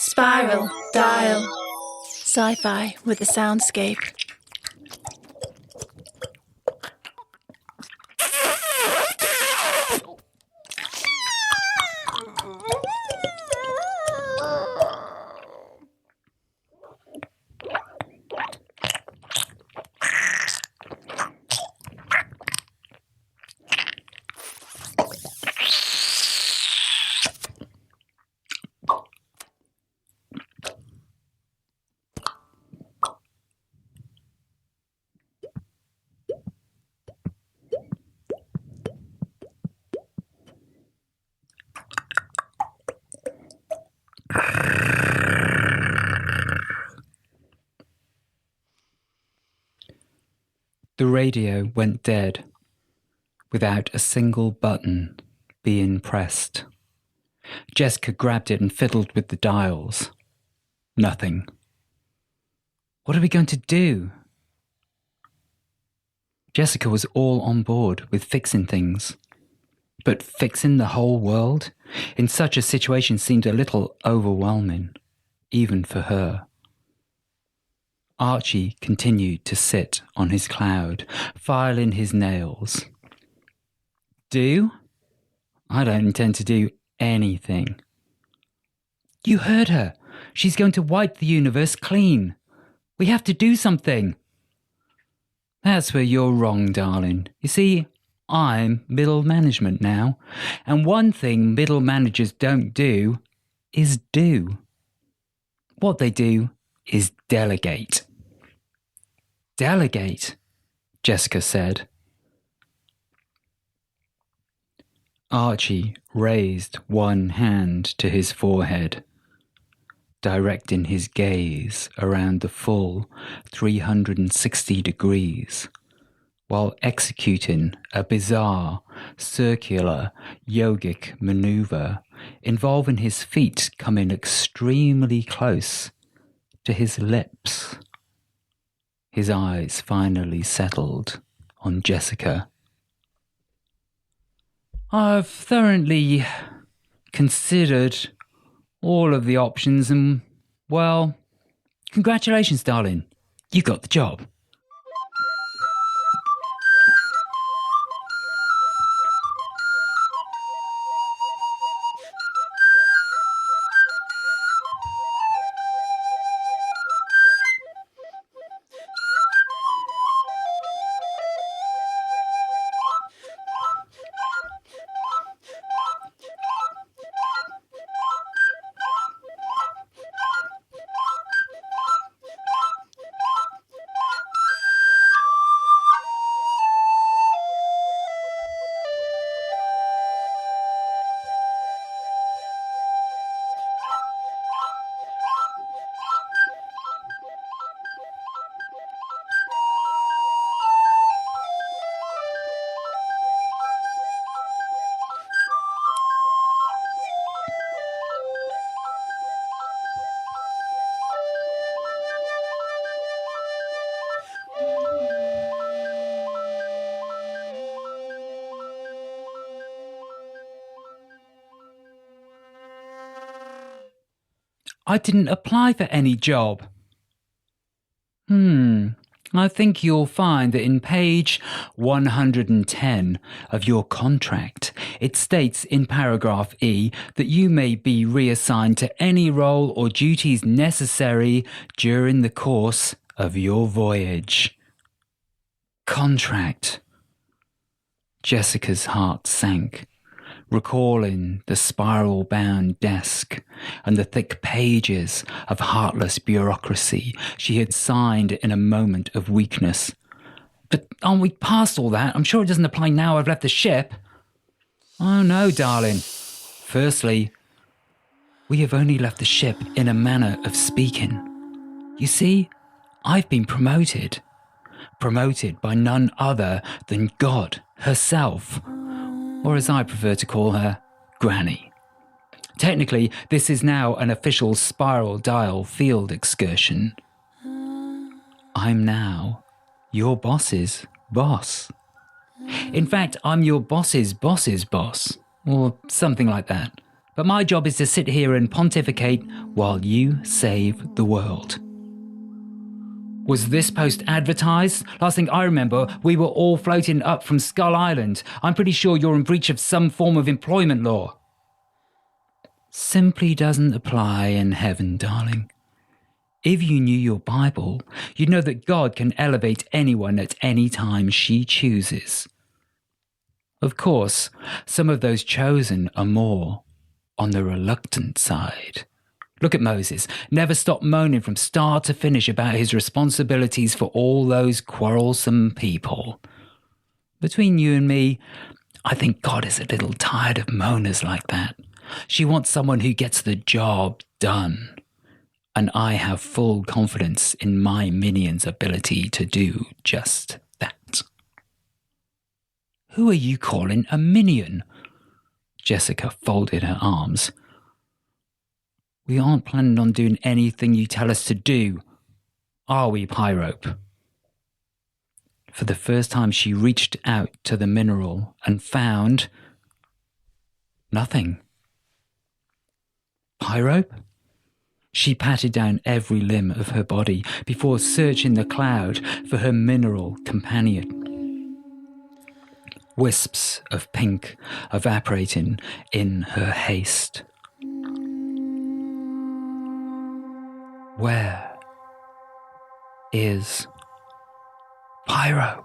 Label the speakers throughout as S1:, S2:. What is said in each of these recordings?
S1: Spiral Dial. Sci-fi with a soundscape.
S2: The radio went dead, without a single button being pressed. Jessica grabbed it and fiddled with the dials. Nothing. What are we going to do? Jessica was all on board with fixing things. But fixing the whole world in such a situation seemed a little overwhelming, even for her. Archie continued to sit on his cloud, filing his nails. Do? I don't intend to do anything. You heard her. She's going to wipe the universe clean. We have to do something. That's where you're wrong, darling. You see, I'm middle management now, and one thing middle managers don't do is do. What they do is delegate. Delegate, Jessica said. Archie raised one hand to his forehead, directing his gaze around the full 360 degrees, while executing a bizarre, circular, yogic maneuver involving his feet coming extremely close to his lips. His eyes finally settled on Jessica. I've thoroughly considered all of the options and, well, congratulations, darling. You got the job. I didn't apply for any job. I think you'll find that in page 110 of your contract, it states in paragraph E that you may be reassigned to any role or duties necessary during the course of your voyage. Contract. Jessica's heart sank, recalling the spiral-bound desk and the thick pages of heartless bureaucracy she had signed in a moment of weakness. But aren't we past all that? I'm sure it doesn't apply now I've left the ship. Oh no, darling. Firstly, we have only left the ship in a manner of speaking. You see, I've been promoted. Promoted by none other than God herself. Or as I prefer to call her, Granny. Technically, this is now an official Spiral Dial field excursion. I'm now your boss's boss. In fact, I'm your boss's boss's boss, or something like that. but my job is to sit here and pontificate while you save the world. Was this post advertised? Last thing I remember, we were all floating up from Skull Island. I'm pretty sure you're in breach of some form of employment law. Simply doesn't apply in heaven, darling. If you knew your Bible, you'd know that God can elevate anyone at any time she chooses. Of course, some of those chosen are more on the reluctant side. Look at Moses, never stopped moaning from start to finish about his responsibilities for all those quarrelsome people. Between you and me, I think God is a little tired of moaners like that. She wants someone who gets the job done. And I have full confidence in my minion's ability to do just that. Who are you calling a minion? Jessica folded her arms. We aren't planning on doing anything you tell us to do, are we, Pyrope? For the first time, she reached out to the mineral and found nothing. Pyrope? She patted down every limb of her body before searching the cloud for her mineral companion. Wisps of pink evaporating in her haste. Where is Pyrope?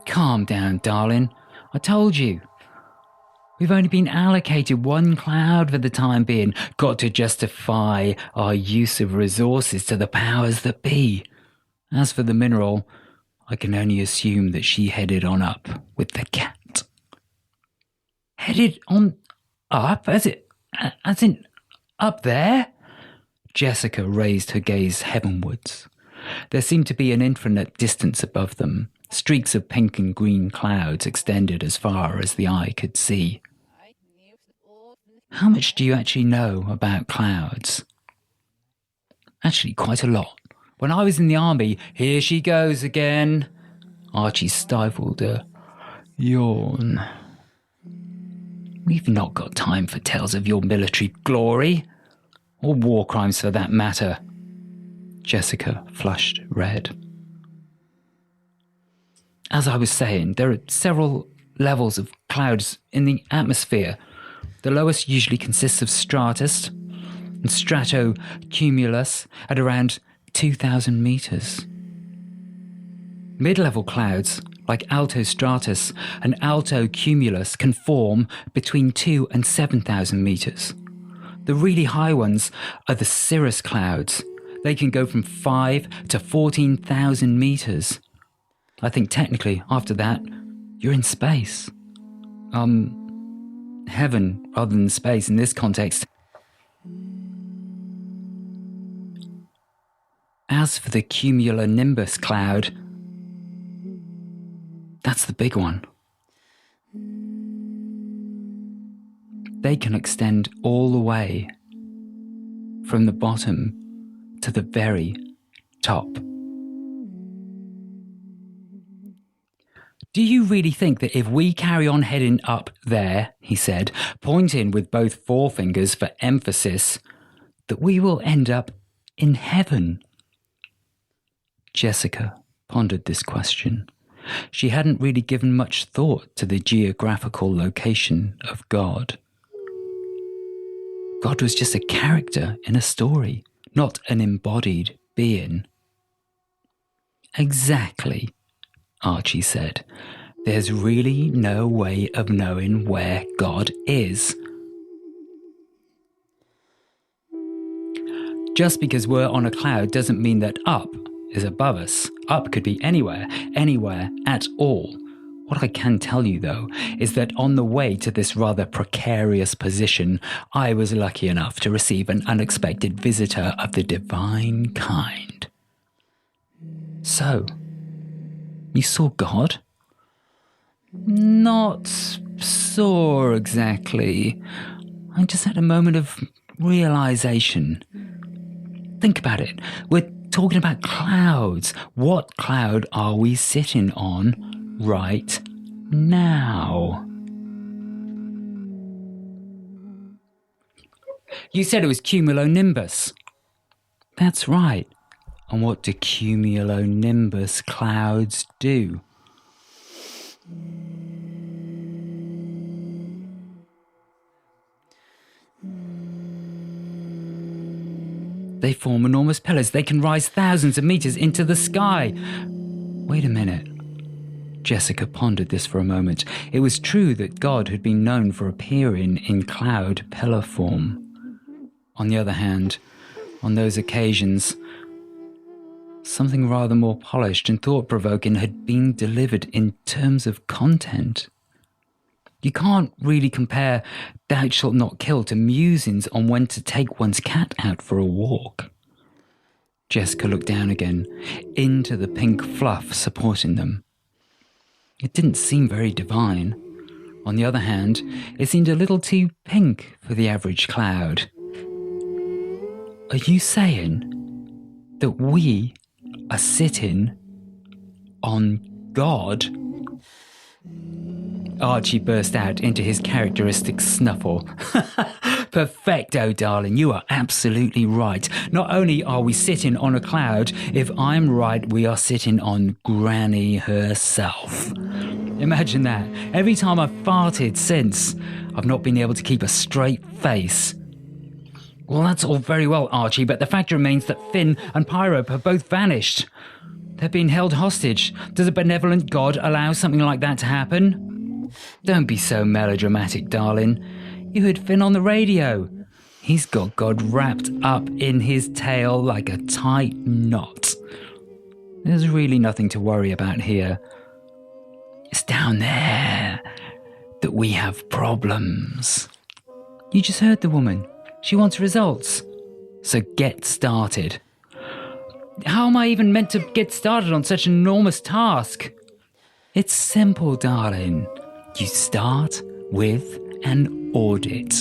S2: Calm down, darling. I told you. We've only been allocated one cloud for the time being. Got to justify our use of resources to the powers that be. As for the mineral, I can only assume that she headed on up with the cat. Headed on up? As in up there? Jessica raised her gaze heavenwards. There seemed to be an infinite distance above them. Streaks of pink and green clouds extended as far as the eye could see. How much do you actually know about clouds? Actually, quite a lot. When I was in the army, here she goes again. Archie stifled a yawn. We've not got time for tales of your military glory, or war crimes for that matter. Jessica flushed red. As I was saying, there are several levels of clouds in the atmosphere. The lowest usually consists of stratus and stratocumulus at around 2,000 meters. Mid-level clouds, like altostratus and altocumulus, can form between 2,000 and 7,000 meters. The really high ones are the cirrus clouds. They can go from 5,000 to 14,000 meters. I think technically, after that, you're in space. Heaven rather than space in this context. As for the cumulonimbus cloud, that's the big one. They can extend all the way from the bottom to the very top. Do you really think that if we carry on heading up there, he said, pointing with both forefingers for emphasis, that we will end up in heaven? Jessica pondered this question. She hadn't really given much thought to the geographical location of God. God was just a character in a story, not an embodied being. Exactly, Archie said. There's really no way of knowing where God is. Just because we're on a cloud doesn't mean that up is above us. Up could be anywhere at all. What I can tell you, though, is that on the way to this rather precarious position, I was lucky enough to receive an unexpected visitor of the divine kind. So, you saw God? Not saw exactly. I just had a moment of realization. Think about it. We're talking about clouds. What cloud are we sitting on? right now. You said it was cumulonimbus. That's right. And what do cumulonimbus clouds do? They form enormous pillars. They can rise thousands of meters into the sky. Wait a minute. Jessica pondered this for a moment. It was true that God had been known for appearing in cloud pillar form. On the other hand, on those occasions, something rather more polished and thought-provoking had been delivered in terms of content. You can't really compare Thou Shalt Not Kill to musings on when to take one's cat out for a walk. Jessica looked down again, into the pink fluff supporting them. It didn't seem very divine. On the other hand, it seemed a little too pink for the average cloud. Are you saying that we are sitting on God? Archie burst out into his characteristic snuffle. Perfecto, darling, you are absolutely right. Not only are we sitting on a cloud, if I'm right, we are sitting on Granny herself. Imagine that. Every time I've farted since, I've not been able to keep a straight face. Well, that's all very well, Archie, but the fact remains that Finn and Pyrope have both vanished. They're being held hostage. Does a benevolent God allow something like that to happen? Don't be so melodramatic, darling. You heard Finn on the radio. He's got God wrapped up in his tail like a tight knot. There's really nothing to worry about here. It's down there that we have problems. You just heard the woman. She wants results. So get started. How am I even meant to get started on such an enormous task? It's simple, darling. You start with an audit.